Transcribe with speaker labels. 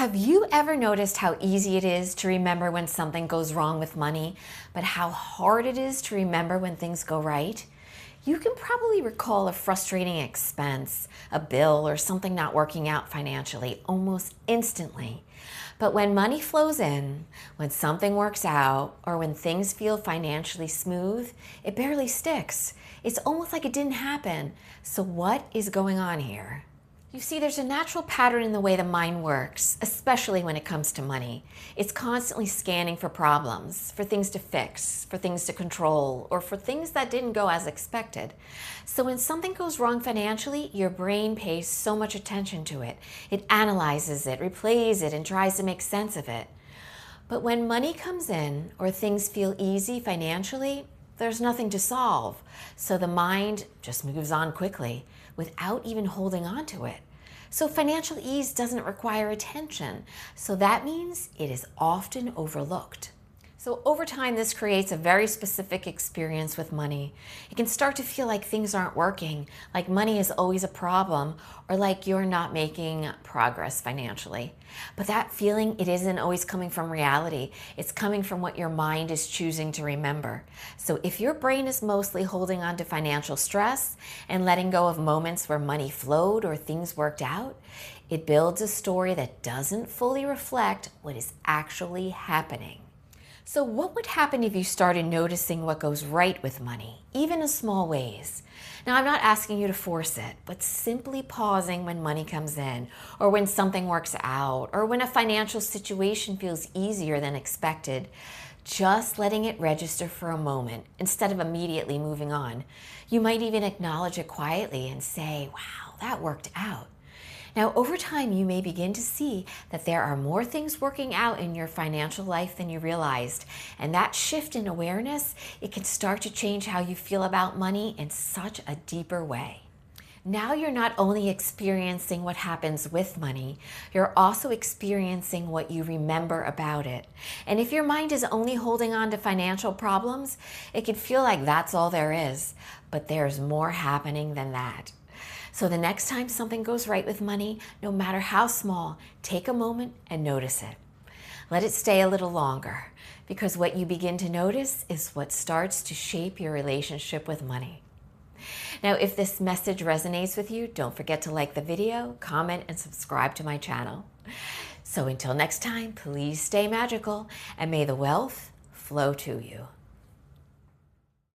Speaker 1: Have you ever noticed how easy it is to remember when something goes wrong with money, but how hard it is to remember when things go right? You can probably recall a frustrating expense, a bill, or something not working out financially almost instantly. But when money flows in, when something works out, or when things feel financially smooth, it barely sticks. It's almost like it didn't happen. So what is going on here? You see, there's a natural pattern in the way the mind works, especially when it comes to money. It's constantly scanning for problems, for things to fix, for things to control, or for things that didn't go as expected. So when something goes wrong financially, your brain pays so much attention to it. It analyzes it, replays it, and tries to make sense of it. But when money comes in, or things feel easy financially, there's nothing to solve. So the mind just moves on quickly without even holding on to it. So financial ease doesn't require attention. So that means it is often overlooked. So over time, this creates a very specific experience with money. It can start to feel like things aren't working, like money is always a problem, or like you're not making progress financially. But that feeling, it isn't always coming from reality. It's coming from what your mind is choosing to remember. So if your brain is mostly holding on to financial stress and letting go of moments where money flowed or things worked out, it builds a story that doesn't fully reflect what is actually happening. So what would happen if you started noticing what goes right with money, even in small ways? Now, I'm not asking you to force it, but simply pausing when money comes in, or when something works out, or when a financial situation feels easier than expected. Just letting it register for a moment instead of immediately moving on. You might even acknowledge it quietly and say, wow, that worked out. Now, over time, you may begin to see that there are more things working out in your financial life than you realized. And that shift in awareness, it can start to change how you feel about money in such a deeper way. Now you're not only experiencing what happens with money, you're also experiencing what you remember about it. And if your mind is only holding on to financial problems, it can feel like that's all there is. But there's more happening than that. So the next time something goes right with money, no matter how small, take a moment and notice it. Let it stay a little longer, because what you begin to notice is what starts to shape your relationship with money. Now, if this message resonates with you, don't forget to like the video, comment, and subscribe to my channel. So until next time, please stay magical, and may the wealth flow to you.